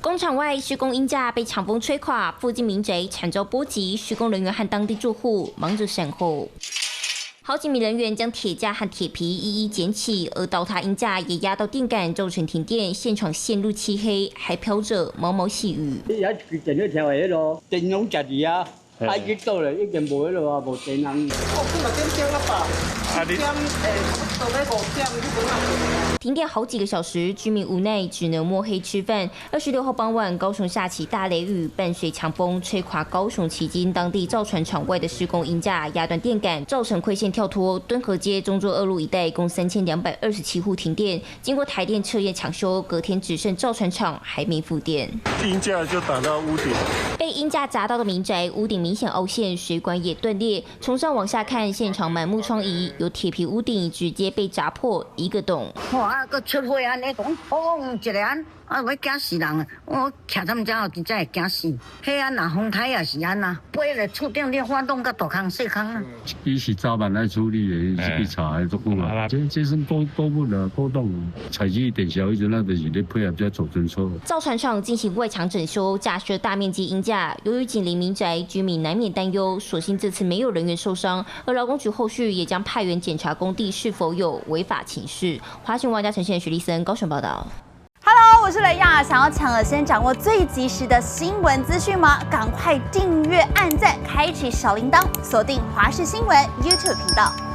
工厂外施工鹰架被强风吹垮，附近民宅惨遭波及，施工人员和当地住户忙着善后。好几名人员将铁架和铁皮一一捡起，而倒塌鹰架也压到电杆，造成停电，现场陷入漆黑，还飘着毛毛细雨。也整咗条迄个电拢食住啊，啊已经到了，已经无迄个啊，无电人。哦，今日点了吧？到尾5点，你怎啊？停电好几个小时，居民无奈只能摸黑吃饭。26号傍晚，高雄下起大雷雨，伴随强风吹垮高雄旗津当地造船厂外的施工鹰架，压断电杆，造成亏线跳脱。敦和街、中州2路一带共3227户停电。经过台电彻夜抢修，隔天只剩造船厂还没复电。鹰架就打到屋顶，被鹰架砸到的民宅屋顶明显凹陷，水管也断裂。从上往下看，现场满目疮痍，有铁皮屋顶直接被砸破一个洞。啊，佮出火安尼，讲砰一个安，啊，要惊死人啊！我徛他们家后真正会惊死。迄安那风台也是安那，飞咧厝顶咧发动甲大空细空啊。伊是早晚来处理的，去查的足久啊。这算高温啊，高冻。采集电销迄阵啊，就是咧配合这储存所。造船厂进行外墙整修，架设大面积鹰架。由于紧邻民宅，居民难免担忧。所幸这次没有人员受伤，而劳工局后续也将派员检查工地是否有违法情事。华讯王家呈现许立森高雄报道。Hello， 我是雷亚。想要抢先掌握最及时的新闻资讯吗？赶快订阅、按赞、开启小铃铛，锁定华视新闻 YouTube 频道。